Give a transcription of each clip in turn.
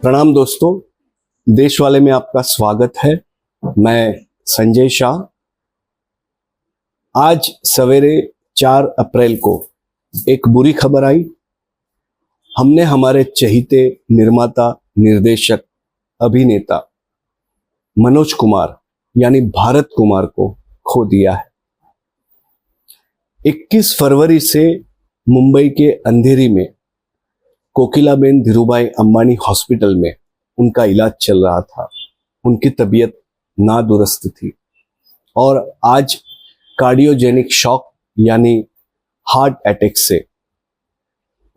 प्रणाम दोस्तों, देश वाले में आपका स्वागत है। मैं संजय शाह। आज सवेरे 4 अप्रैल को एक बुरी खबर आई। हमने हमारे चहीते निर्माता, निर्देशक, अभिनेता मनोज कुमार यानी भारत कुमार को खो दिया है। 21 फरवरी से मुंबई के अंधेरी में कोकिलाबेन धीरूभाई अंबानी हॉस्पिटल में उनका इलाज चल रहा था। उनकी तबीयत नादुरुस्त थी और आज कार्डियोजेनिक शॉक यानी हार्ट अटैक से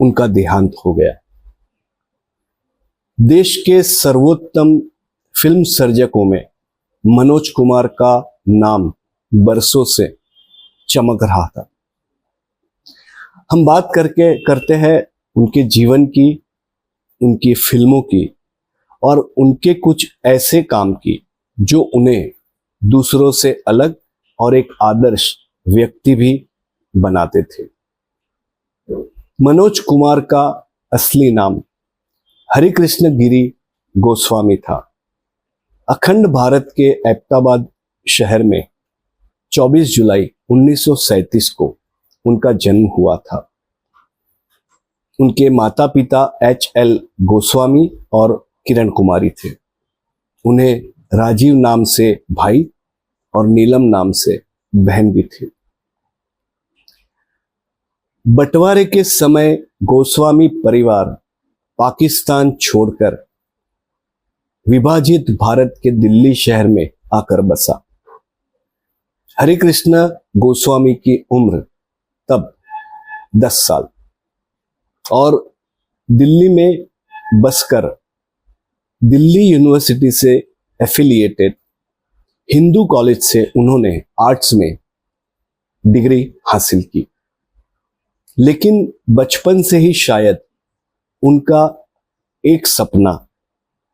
उनका देहांत हो गया। देश के सर्वोत्तम फिल्म सर्जकों में मनोज कुमार का नाम बरसों से चमक रहा था। हम बात करते हैं उनके जीवन की, उनकी फिल्मों की और उनके कुछ ऐसे काम की जो उन्हें दूसरों से अलग और एक आदर्श व्यक्ति भी बनाते थे। मनोज कुमार का असली नाम हरिकृष्ण गिरी गोस्वामी था। अखंड भारत के ऐबटाबाद शहर में 24 जुलाई 1937 को उनका जन्म हुआ था। उनके माता पिता HL गोस्वामी और किरण कुमारी थे। उन्हें राजीव नाम से भाई और नीलम नाम से बहन भी थी। बंटवारे के समय गोस्वामी परिवार पाकिस्तान छोड़कर विभाजित भारत के दिल्ली शहर में आकर बसा। हरिकृष्ण गोस्वामी की उम्र तब 10 साल और दिल्ली में बसकर दिल्ली यूनिवर्सिटी से एफिलिएटेड हिंदू कॉलेज से उन्होंने आर्ट्स में डिग्री हासिल की। लेकिन बचपन से ही शायद उनका एक सपना,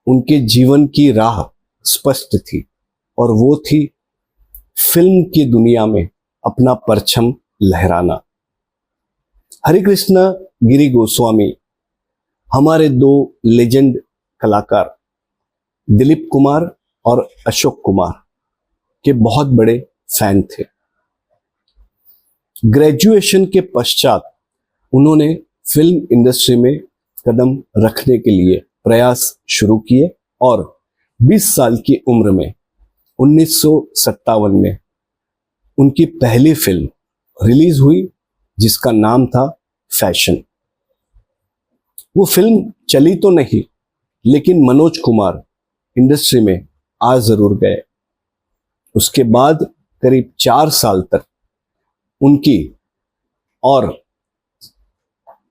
उनके जीवन की राह स्पष्ट थी और वो थी फिल्म की दुनिया में अपना परचम लहराना। हरिकृष्ण गिरी गोस्वामी हमारे 2 लेजेंड कलाकार दिलीप कुमार और अशोक कुमार के बहुत बड़े फैन थे। ग्रेजुएशन के पश्चात उन्होंने फिल्म इंडस्ट्री में कदम रखने के लिए प्रयास शुरू किए और 20 साल की उम्र में 1957 में उनकी पहली फिल्म रिलीज हुई जिसका नाम था फैशन। वो फिल्म चली तो नहीं, लेकिन मनोज कुमार इंडस्ट्री में आ जरूर गए। उसके बाद करीब 4 साल तक उनकी और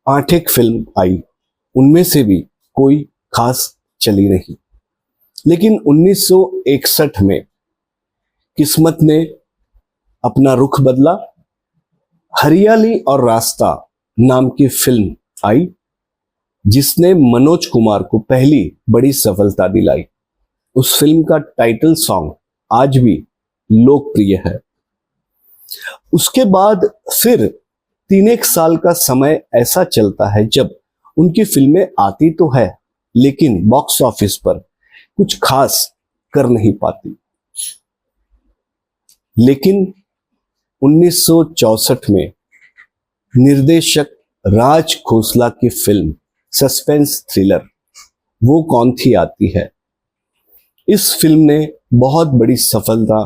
8 एक फिल्म आई, उनमें से भी कोई खास चली नहीं। लेकिन 1961 में किस्मत ने अपना रुख बदला। हरियाली और रास्ता नाम की फिल्म आई जिसने मनोज कुमार को पहली बड़ी सफलता दिलाई। उस फिल्म का टाइटल सॉन्ग आज भी लोकप्रिय है। उसके बाद फिर 3 साल का समय ऐसा चलता है जब उनकी फिल्में आती तो है लेकिन बॉक्स ऑफिस पर कुछ खास कर नहीं पाती। लेकिन 1964 में निर्देशक राज खोसला की फिल्म सस्पेंस थ्रिलर वो कौन थी आती है। इस फिल्म ने बहुत बड़ी सफलता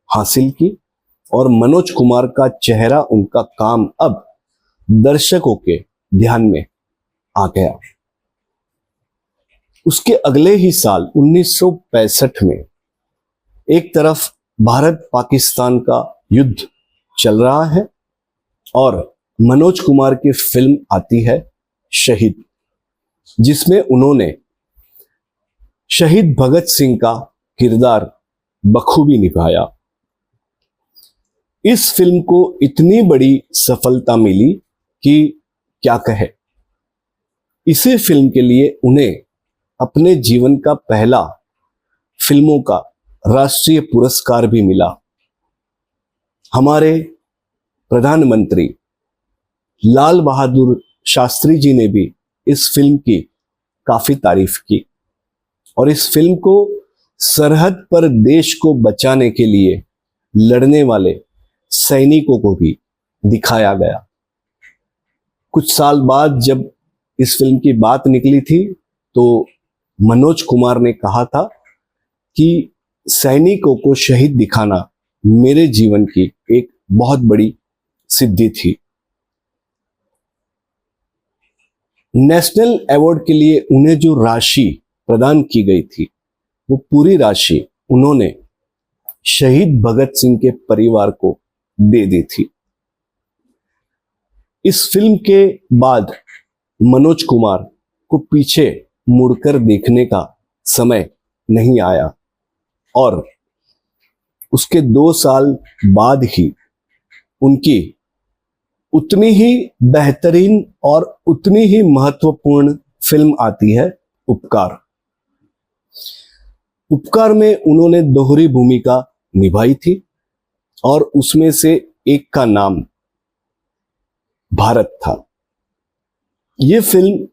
हासिल की और मनोज कुमार का चेहरा, उनका काम अब दर्शकों के ध्यान में आ गया। उसके अगले ही साल 1965 में एक तरफ भारत पाकिस्तान का युद्ध चल रहा है और मनोज कुमार की फिल्म आती है शहीद, जिसमें उन्होंने शहीद भगत सिंह का किरदार बखूबी निभाया। इस फिल्म को इतनी बड़ी सफलता मिली कि क्या कहे। इसी फिल्म के लिए उन्हें अपने जीवन का पहला फिल्मों का राष्ट्रीय पुरस्कार भी मिला। हमारे प्रधानमंत्री लाल बहादुर शास्त्री जी ने भी इस फिल्म की काफी तारीफ की। और इस फिल्म को सरहद पर देश को बचाने के लिए लड़ने वाले सैनिकों को भी दिखाया गया। कुछ साल बाद जब इस फिल्म की बात निकली थी तो मनोज कुमार ने कहा था कि सैनिकों को शहीद दिखाना मेरे जीवन की एक बहुत बड़ी सिद्धि थी। नेशनल अवार्ड के लिए उन्हें जो राशि प्रदान की गई थी वो पूरी राशि उन्होंने शहीद भगत सिंह के परिवार को दे दी थी। इस फिल्म के बाद मनोज कुमार को पीछे मुड़कर देखने का समय नहीं आया और उसके 2 साल बाद ही उनकी उतनी ही बेहतरीन और उतनी ही महत्वपूर्ण फिल्म आती है उपकार। उपकार में उन्होंने दोहरी भूमिका निभाई थी और उसमें से एक का नाम भारत था। यह फिल्म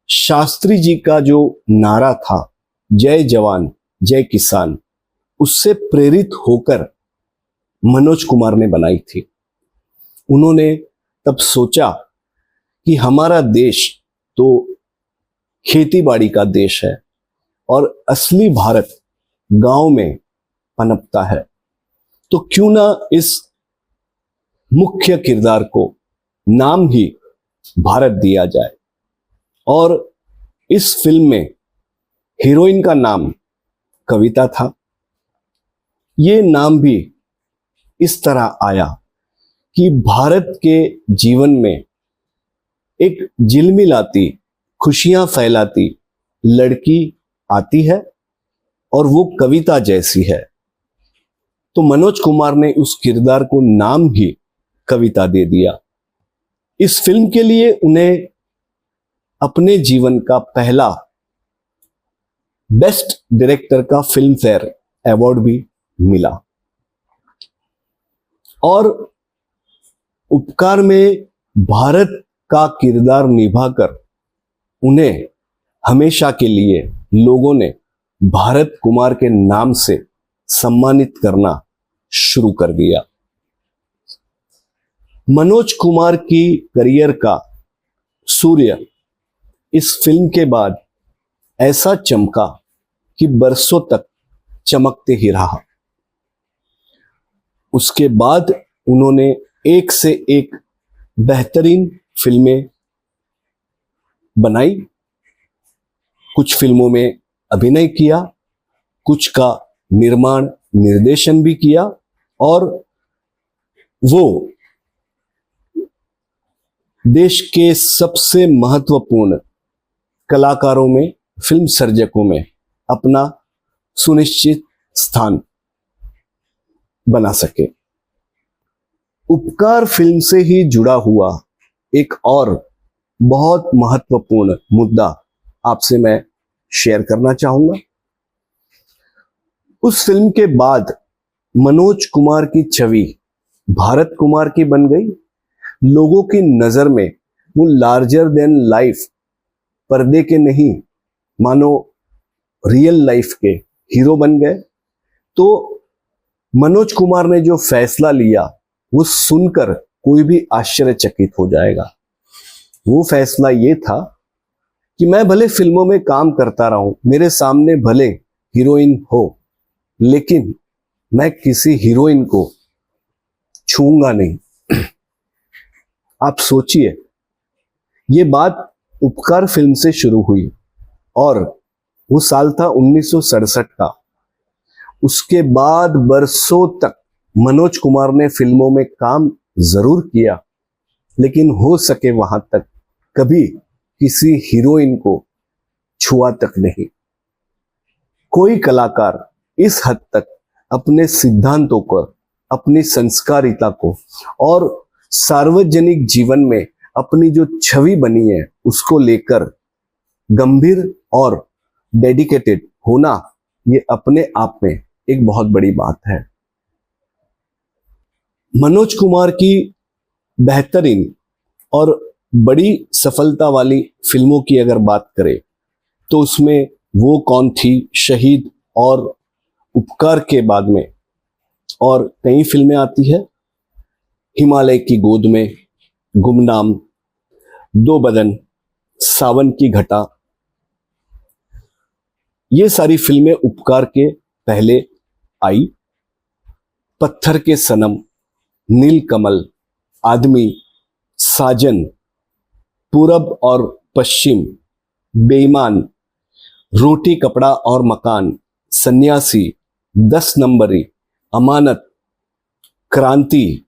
शास्त्री जी का जो नारा था, जय जवान जय किसान, उससे प्रेरित होकर मनोज कुमार ने बनाई थी। उन्होंने तब सोचा कि हमारा देश तो खेतीबाड़ी का देश है और असली भारत गांव में पनपता है, तो क्यों ना इस मुख्य किरदार को नाम ही भारत दिया जाए। और इस फिल्म में हीरोइन का नाम कविता था। ये नाम भी इस तरह आया कि भारत के जीवन में एक झिलमिलाती, खुशियां फैलाती लड़की आती है और वो कविता जैसी है, तो मनोज कुमार ने उस किरदार को नाम ही कविता दे दिया। इस फिल्म के लिए उन्हें अपने जीवन का पहला बेस्ट डायरेक्टर का फिल्म फेयर अवार्ड भी मिला। और उपकार में भारत का किरदार निभाकर उन्हें हमेशा के लिए लोगों ने भारत कुमार के नाम से सम्मानित करना शुरू कर दिया। मनोज कुमार की करियर का सूर्य इस फिल्म के बाद ऐसा चमका कि बरसों तक चमकते ही रहा। उसके बाद उन्होंने एक से एक बेहतरीन फिल्में बनाई, कुछ फिल्मों में अभिनय किया, कुछ का निर्माण निर्देशन भी किया और वो देश के सबसे महत्वपूर्ण कलाकारों में, फिल्म सर्जकों में अपना सुनिश्चित स्थान बना सके। उपकार फिल्म से ही जुड़ा हुआ एक और बहुत महत्वपूर्ण मुद्दा आपसे मैं शेयर करना चाहूंगा। उस फिल्म के बाद मनोज कुमार की छवि भारत कुमार की बन गई। लोगों की नजर में वो लार्जर देन लाइफ, पर्दे के नहीं मानो रियल लाइफ के हीरो बन गए। तो मनोज कुमार ने जो फैसला लिया वो सुनकर कोई भी आश्चर्यचकित हो जाएगा। वो फैसला ये था कि मैं भले फिल्मों में काम करता रहूं, मेरे सामने भले हीरोइन हो, लेकिन मैं किसी हीरोइन को छूंगा नहीं। आप सोचिए, ये बात उपकार फिल्म से शुरू हुई और वो साल था 1967 का। उसके बाद बरसों तक मनोज कुमार ने फिल्मों में काम जरूर किया, लेकिन हो सके वहां तक कभी किसी हीरोइन को छुआ तक नहीं। कोई कलाकार इस हद तक अपने सिद्धांतों को, अपनी संस्कारिता को और सार्वजनिक जीवन में अपनी जो छवि बनी है उसको लेकर गंभीर और डेडिकेटेड होना, ये अपने आप में एक बहुत बड़ी बात है। मनोज कुमार की बेहतरीन और बड़ी सफलता वाली फिल्मों की अगर बात करें तो उसमें वो कौन थी, शहीद और उपकार के बाद में और कई फिल्में आती है, हिमालय की गोद में, गुमनाम, दो बदन, सावन की घटा, ये सारी फिल्में उपकार के पहले आई। पत्थर के सनम, नीलकमल, आदमी, साजन, पूरब और पश्चिम, बेईमान, रोटी कपड़ा और मकान, सन्यासी, 10 नंबरी, अमानत, क्रांति,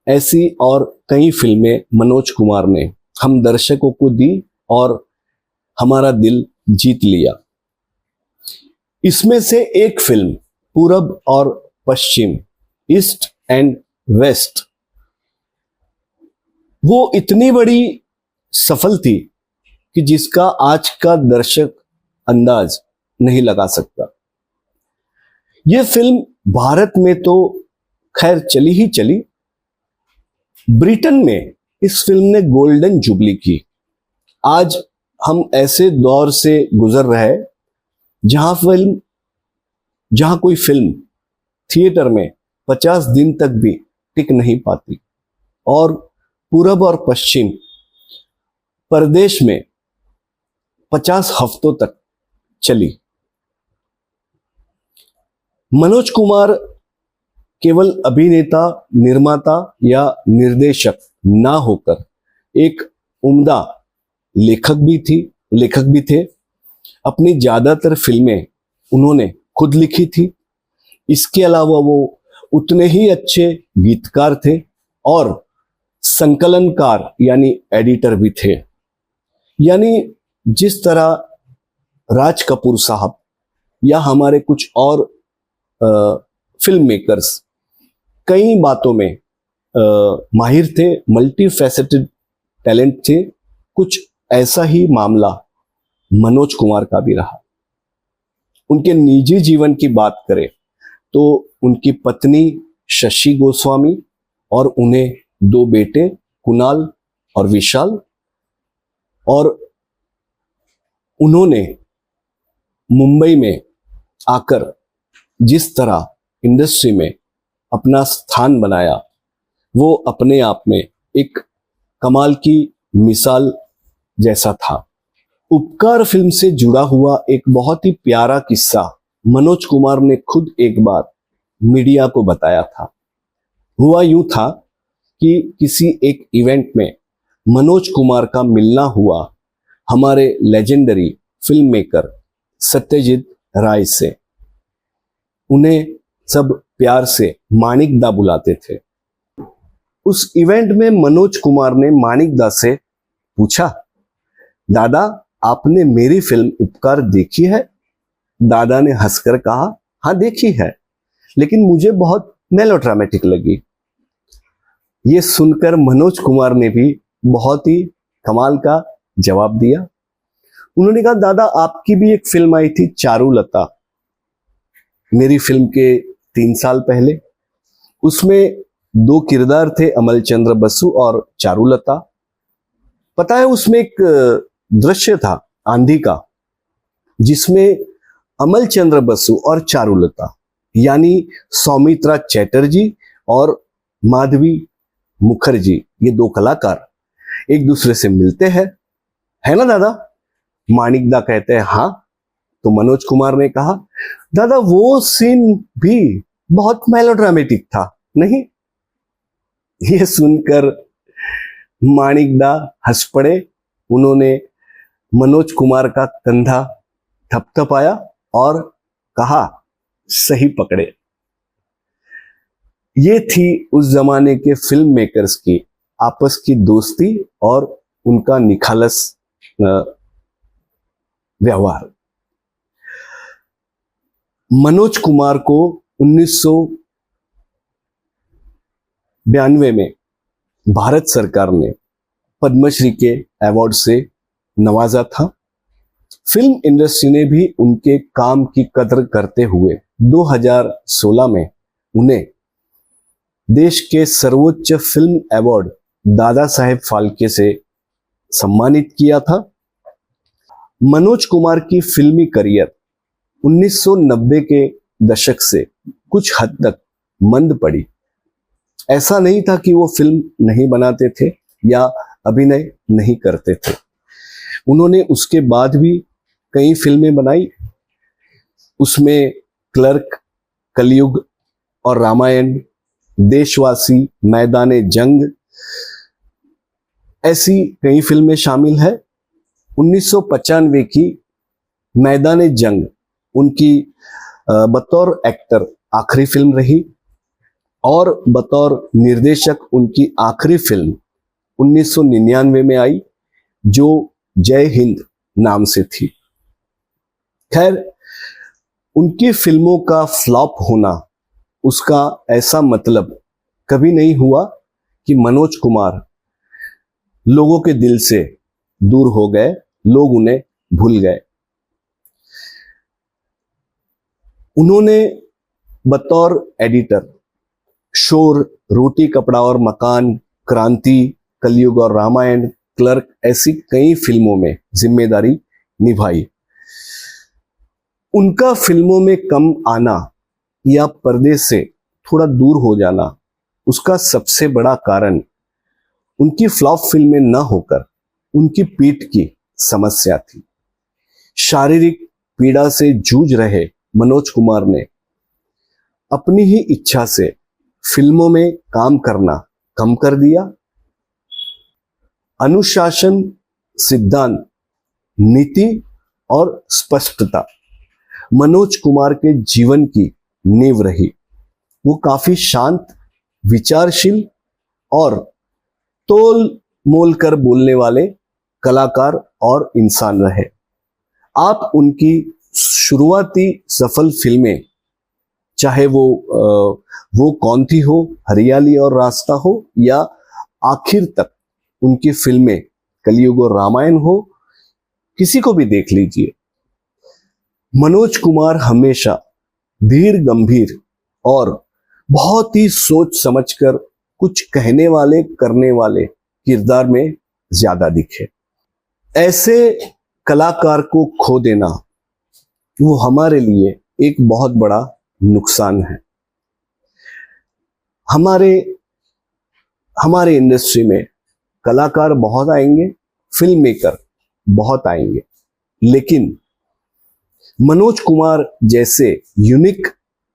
ऐसी और कई फिल्में मनोज कुमार ने हम दर्शकों को दी और हमारा दिल जीत लिया। इसमें से एक फिल्म पूरब और पश्चिम, ईस्ट एंड वेस्ट, वो इतनी बड़ी सफल थी कि जिसका आज का दर्शक अंदाज नहीं लगा सकता। यह फिल्म भारत में तो खैर चली ही चली, ब्रिटेन में इस फिल्म ने गोल्डन जुबली की। आज हम ऐसे दौर से गुजर रहे हैं जहां कोई फिल्म थिएटर में 50 दिन तक भी टिक नहीं पाती और पूरब और पश्चिम परदेश में 50 हफ्तों तक चली। मनोज कुमार केवल अभिनेता, निर्माता या निर्देशक ना होकर एक उम्दा लेखक भी थे। अपनी ज्यादातर फिल्में उन्होंने खुद लिखी थी। इसके अलावा वो उतने ही अच्छे गीतकार थे और संकलनकार यानी एडिटर भी थे। यानी जिस तरह राज कपूर साहब या हमारे कुछ और फिल्म मेकर्स कई बातों में माहिर थे, मल्टी फैसेटेड टैलेंट थे, कुछ ऐसा ही मामला मनोज कुमार का भी रहा। उनके निजी जीवन की बात करें तो उनकी पत्नी शशि गोस्वामी और उन्हें 2 बेटे कुणाल और विशाल, और उन्होंने मुंबई में आकर जिस तरह इंडस्ट्री में अपना स्थान बनाया वो अपने आप में एक कमाल की मिसाल जैसा था। उपकार फिल्म से जुड़ा हुआ एक बहुत ही प्यारा किस्सा मनोज कुमार ने खुद एक बार मीडिया को बताया था। हुआ यूं था कि किसी एक इवेंट में मनोज कुमार का मिलना हुआ हमारे लेजेंडरी फिल्म मेकर सत्यजीत राय से। उन्हें सब प्यार से माणिकदा बुलाते थे। उस इवेंट में मनोज कुमार ने माणिकदा से पूछा, दादा आपने मेरी फिल्म उपकार देखी है? दादा ने हंसकर कहा, हाँ देखी है, लेकिन मुझे बहुत मेलोड्रामेटिक लगी। ये सुनकर मनोज कुमार ने भी बहुत ही कमाल का जवाब दिया। उन्होंने कहा, दादा आपकी भी एक फिल्म आई थी चारुलता, मेरी फिल्म के 3 साल पहले। उसमें 2 किरदार थे, अमल चंद्र बसु और चारुलता। पता है उसमें एक दृश्य था आंधी का, जिसमें अमल चंद्र बसु और चारुलता यानी सौमित्रा चैटर्जी और माधवी मुखर्जी, ये 2 कलाकार एक दूसरे से मिलते हैं, है ना दादा? माणिकदा कहते हैं हाँ। तो मनोज कुमार ने कहा, दादा वो सीन भी बहुत मेलोड्रामेटिक था, नहीं? ये सुनकर माणिकदा हंस पड़े। उन्होंने मनोज कुमार का कंधा थपथपाया और कहा, सही पकड़े। ये थी उस जमाने के फिल्म मेकर्स की आपस की दोस्ती और उनका निखालस व्यवहार। मनोज कुमार को 1992 में भारत सरकार ने पद्मश्री के अवार्ड से नवाजा था। फिल्म इंडस्ट्री ने भी उनके काम की कदर करते हुए 2016 में उन्हें देश के सर्वोच्च फिल्म अवार्ड दादा साहेब फाल्के से सम्मानित किया था। मनोज कुमार की फिल्मी करियर 1990 के दशक से कुछ हद तक मंद पड़ी। ऐसा नहीं था कि वो फिल्म नहीं बनाते थे या अभिनय नहीं करते थे। उन्होंने उसके बाद भी कई फिल्में बनाई। उसमें क्लर्क, कलयुग और रामायण, देशवासी, मैदाने जंग, ऐसी कई फिल्में शामिल है। 1995 की मैदाने जंग उनकी बतौर एक्टर आखिरी फिल्म रही और बतौर निर्देशक उनकी आखिरी फिल्म 1999 में आई जो जय हिंद नाम से थी। खैर, उनकी फिल्मों का फ्लॉप होना उसका ऐसा मतलब कभी नहीं हुआ कि मनोज कुमार लोगों के दिल से दूर हो गए, लोग उन्हें भूल गए। उन्होंने बतौर एडिटर शोर, रोटी कपड़ा और मकान, क्रांति, कलयुग और रामायण, क्लर्क ऐसी कई फिल्मों में जिम्मेदारी निभाई। उनका फिल्मों में कम आना या पर्दे से थोड़ा दूर हो जाना, उसका सबसे बड़ा कारण उनकी फ्लॉप फिल्में न होकर उनकी पीठ की समस्या थी। शारीरिक पीड़ा से जूझ रहे मनोज कुमार ने अपनी ही इच्छा से फिल्मों में काम करना कम कर दिया। अनुशासन, सिद्धांत, नीति और स्पष्टता मनोज कुमार के जीवन की नींव रही। वो काफी शांत, विचारशील और तोल मोल कर बोलने वाले कलाकार और इंसान रहे। आप उनकी शुरुआती सफल फिल्में, चाहे वो कौन थी हो, हरियाली और रास्ता हो, या आखिर तक उनकी फिल्में कलयुग और रामायण हो, किसी को भी देख लीजिए, मनोज कुमार हमेशा धीर गंभीर और बहुत ही सोच समझकर कुछ कहने वाले, करने वाले किरदार में ज्यादा दिखे। ऐसे कलाकार को खो देना वो हमारे लिए एक बहुत बड़ा नुकसान है। हमारे इंडस्ट्री में कलाकार बहुत आएंगे, फिल्म मेकर बहुत आएंगे, लेकिन मनोज कुमार जैसे यूनिक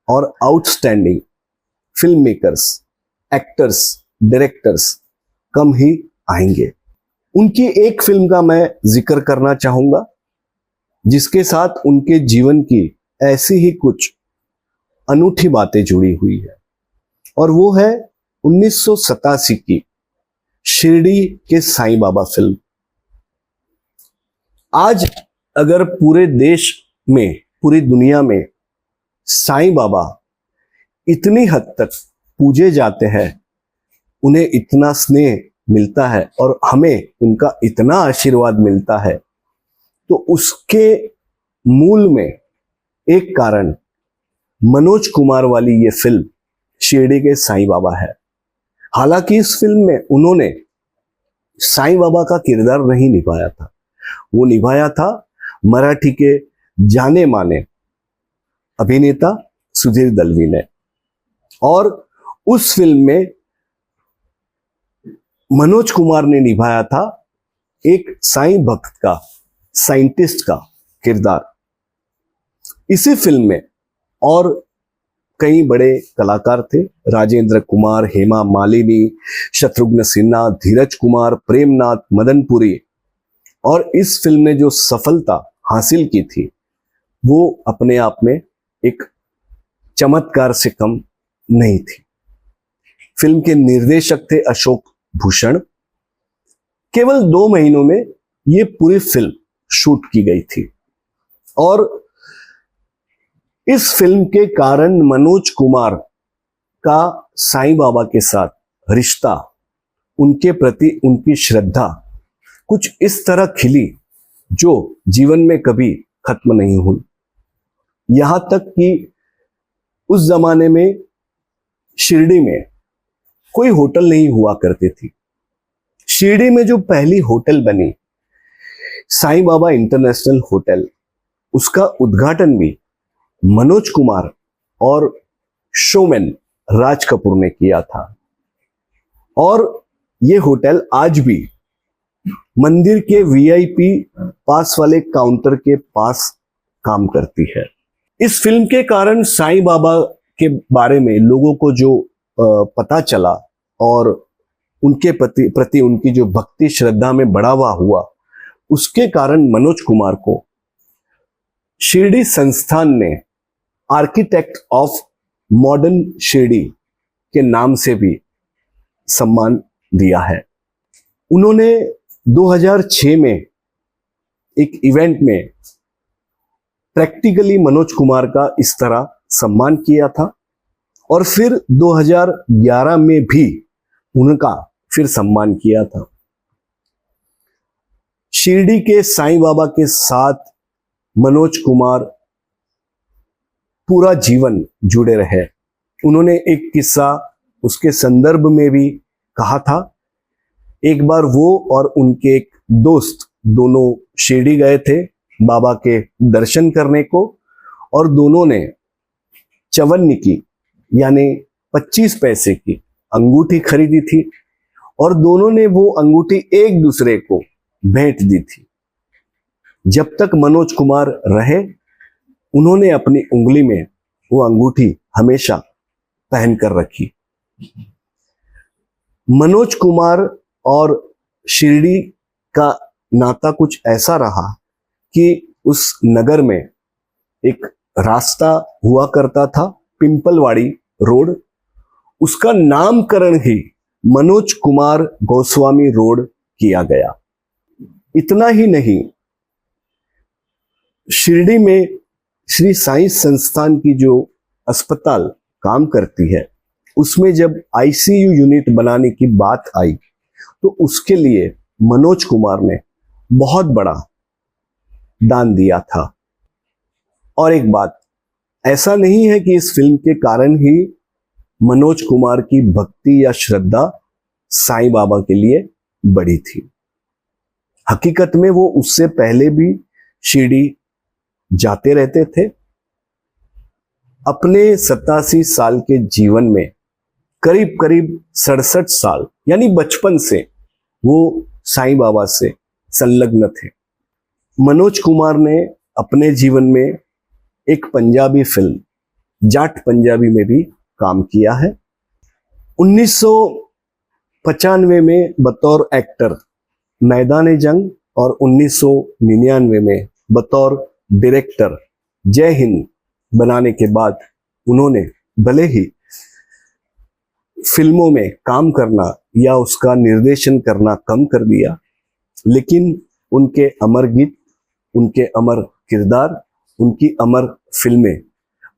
और outstanding film makers, actors, directors कम ही आएंगे। उनकी एक फिल्म का मैं जिक्र करना चाहूंगा जिसके साथ उनके जीवन की ऐसी ही कुछ अनूठी बातें जुड़ी हुई है, और वो है 1987 की शिरडी के साईं बाबा फिल्म। आज अगर पूरे देश में, पूरी दुनिया में साईं बाबा इतनी हद तक पूजे जाते हैं, उन्हें इतना स्नेह मिलता है और हमें उनका इतना आशीर्वाद मिलता है, तो उसके मूल में एक कारण मनोज कुमार वाली ये फिल्म शिरडी के साईं बाबा है। हालांकि इस फिल्म में उन्होंने साईं बाबा का किरदार नहीं निभाया था, वो निभाया था मराठी के जाने माने अभिनेता सुधीर दलवी ने। और उस फिल्म में मनोज कुमार ने निभाया था एक साईं भक्त का, साइंटिस्ट का किरदार। इसी फिल्म में और कई बड़े कलाकार थे, राजेंद्र कुमार, हेमा मालिनी, शत्रुघ्न सिन्हा, धीरज कुमार, प्रेमनाथ, मदनपुरी। और इस फिल्म ने जो सफलता हासिल की थी वो अपने आप में एक चमत्कार से कम नहीं थी। फिल्म के निर्देशक थे अशोक भूषण। केवल 2 महीनों में ये पूरी फिल्म शूट की गई थी, और इस फिल्म के कारण मनोज कुमार का साईं बाबा के साथ रिश्ता, उनके प्रति उनकी श्रद्धा कुछ इस तरह खिली जो जीवन में कभी खत्म नहीं हुई। यहां तक कि उस जमाने में शिरडी में कोई होटल नहीं हुआ करती थी। शिरडी में जो पहली होटल बनी, साईं बाबा इंटरनेशनल होटल, उसका उद्घाटन भी मनोज कुमार और शोमैन राज कपूर ने किया था। और ये होटल आज भी मंदिर के वीआईपी पास वाले काउंटर के पास काम करती है। इस फिल्म के कारण साईं बाबा के बारे में लोगों को जो पता चला और उनके प्रति उनकी जो भक्ति श्रद्धा में बढ़ावा हुआ, उसके कारण मनोज कुमार को शिरडी संस्थान ने आर्किटेक्ट ऑफ मॉडर्न शिरडी के नाम से भी सम्मान दिया है। उन्होंने 2006 में एक इवेंट में प्रैक्टिकली मनोज कुमार का इस तरह सम्मान किया था और फिर 2011 में भी उनका फिर सम्मान किया था। शिरडी के साईं बाबा के साथ मनोज कुमार पूरा जीवन जुड़े रहे। उन्होंने एक किस्सा उसके संदर्भ में भी कहा था। एक बार वो और उनके एक दोस्त दोनों शिरडी गए थे बाबा के दर्शन करने को, और दोनों ने चवन्नी की यानी 25 पैसे की अंगूठी खरीदी थी और दोनों ने वो अंगूठी एक दूसरे को भेंट दी थी। जब तक मनोज कुमार रहे, उन्होंने अपनी उंगली में वो अंगूठी हमेशा पहन कर रखी। मनोज कुमार और शिरडी का नाता कुछ ऐसा रहा कि उस नगर में एक रास्ता हुआ करता था, पिंपलवाड़ी रोड, उसका नामकरण ही मनोज कुमार गोस्वामी रोड किया गया। इतना ही नहीं, शिरडी में श्री साईं संस्थान की जो अस्पताल काम करती है, उसमें जब आईसीयू यूनिट बनाने की बात आई तो उसके लिए मनोज कुमार ने बहुत बड़ा दान दिया था। और एक बात, ऐसा नहीं है कि इस फिल्म के कारण ही मनोज कुमार की भक्ति या श्रद्धा साईं बाबा के लिए बढ़ी थी। हकीकत में वो उससे पहले भी शिरडी जाते रहते थे। अपने 87 साल के जीवन में करीब करीब 67 साल यानी बचपन से वो साईं बाबा से संलग्न थे। मनोज कुमार ने अपने जीवन में एक पंजाबी फिल्म जाट पंजाबी में भी काम किया है। 1995 में बतौर एक्टर मैदान जंग और 1999 में बतौर डायरेक्टर जय हिंद बनाने के बाद उन्होंने भले ही फिल्मों में काम करना या उसका निर्देशन करना कम कर दिया, लेकिन उनके अमर गीत, उनके अमर किरदार, उनकी अमर फिल्में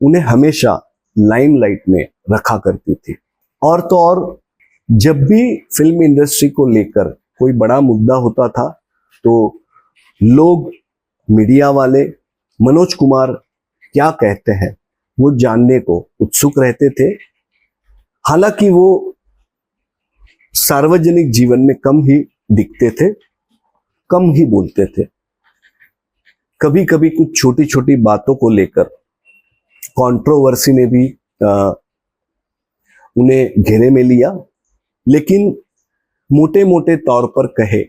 उन्हें हमेशा लाइमलाइट में रखा करती थी। और तो और जब भी फिल्म इंडस्ट्री को लेकर कोई बड़ा मुद्दा होता था तो लोग, मीडिया वाले मनोज कुमार क्या कहते हैं वो जानने को उत्सुक रहते थे। हालांकि वो सार्वजनिक जीवन में कम ही दिखते थे, कम ही बोलते थे। कभी कभी कुछ छोटी छोटी बातों को लेकर कंट्रोवर्सी ने भी उन्हें घेरे में लिया, लेकिन मोटे मोटे तौर पर कहे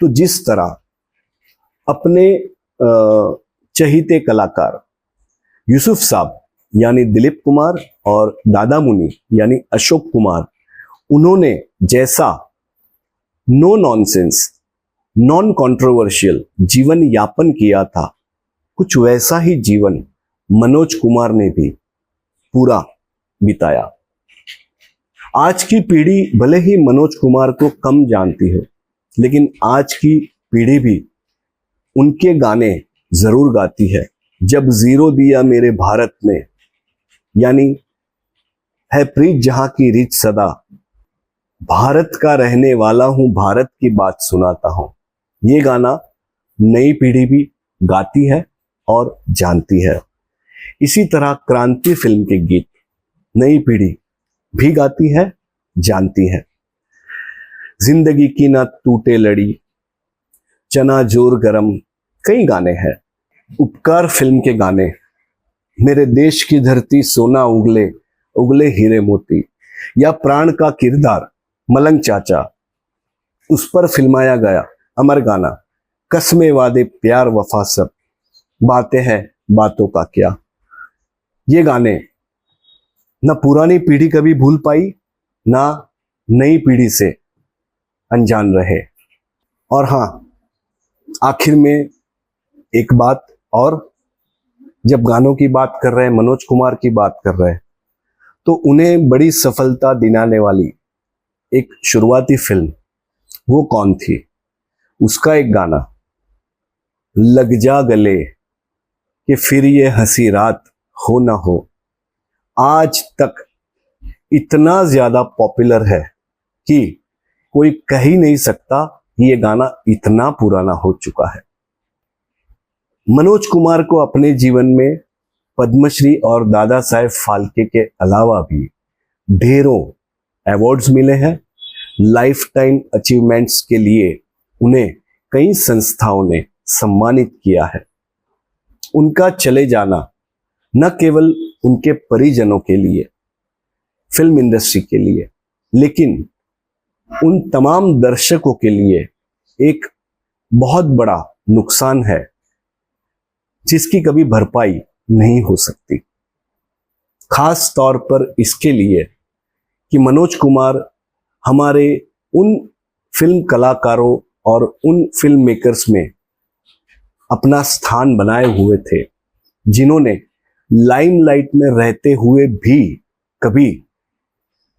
तो जिस तरह अपने चहीते कलाकार यूसुफ साहब यानी दिलीप कुमार और दादा मुनि यानी अशोक कुमार, उन्होंने जैसा नो नॉनसेंस, नॉन कंट्रोवर्शियल जीवन यापन किया था, कुछ वैसा ही जीवन मनोज कुमार ने भी पूरा बिताया। आज की पीढ़ी भले ही मनोज कुमार को कम जानती है, लेकिन आज की पीढ़ी भी उनके गाने जरूर गाती है। जब जीरो दिया मेरे भारत ने, यानी है प्रीत जहां की रीत सदा, भारत का रहने वाला हूं, भारत की बात सुनाता हूं। ये गाना नई पीढ़ी भी गाती है और जानती है। इसी तरह क्रांति फिल्म के गीत नई पीढ़ी भी गाती है, जानती है। जिंदगी की ना टूटे लड़ी, चना जोर गरम, कई गाने हैं। उपकार फिल्म के गाने, मेरे देश की धरती सोना उगले उगले हीरे मोती, या प्राण का किरदार मलंग चाचा, उस पर फिल्माया गया अमर गाना, कसमे वादे प्यार वफा सब, बातें हैं बातों का क्या। ये गाने न पुरानी पीढ़ी कभी भूल पाई, ना नई पीढ़ी से अनजान रहे। और हाँ, आखिर में एक बात और, जब गानों की बात कर रहे हैं, मनोज कुमार की बात कर रहे हैं, तो उन्हें बड़ी सफलता दिलाने वाली एक शुरुआती फिल्म वो कौन थी? उसका एक गाना, लग जा गले कि फिर ये हंसी रात हो ना हो, आज तक इतना ज्यादा पॉपुलर है कि कोई कह ही नहीं सकता कि ये गाना इतना पुराना हो चुका है। मनोज कुमार को अपने जीवन में पद्मश्री और दादा साहेब फाल्के के अलावा भी ढेरों अवार्ड्स मिले हैं। लाइफ टाइम अचीवमेंट्स के लिए उन्हें कई संस्थाओं ने सम्मानित किया है। उनका चले जाना न केवल उनके परिजनों के लिए, फिल्म इंडस्ट्री के लिए, लेकिन उन तमाम दर्शकों के लिए एक बहुत बड़ा नुकसान है जिसकी कभी भरपाई नहीं हो सकती। खास तौर पर इसके लिए कि मनोज कुमार हमारे उन फिल्म कलाकारों और उन फिल्म मेकर्स में अपना स्थान बनाए हुए थे जिन्होंने लाइमलाइट में रहते हुए भी कभी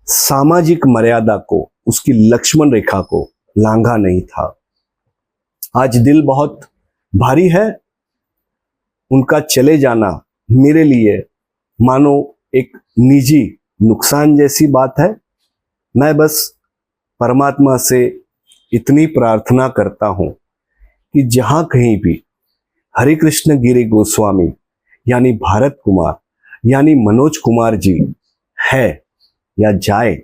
सामाजिक मर्यादा को, उसकी लक्ष्मण रेखा को लांघा नहीं था। आज दिल बहुत भारी है। उनका चले जाना मेरे लिए मानो एक निजी नुकसान जैसी बात है। मैं बस परमात्मा से इतनी प्रार्थना करता हूं कि जहां कहीं भी हरे कृष्ण गिरी गोस्वामी यानी भारत कुमार यानी मनोज कुमार जी है या जाए,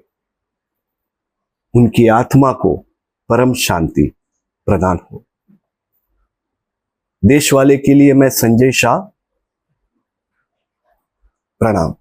उनकी आत्मा को परम शांति प्रदान हो। देश वाले के लिए मैं संजय शाह, प्रणाम।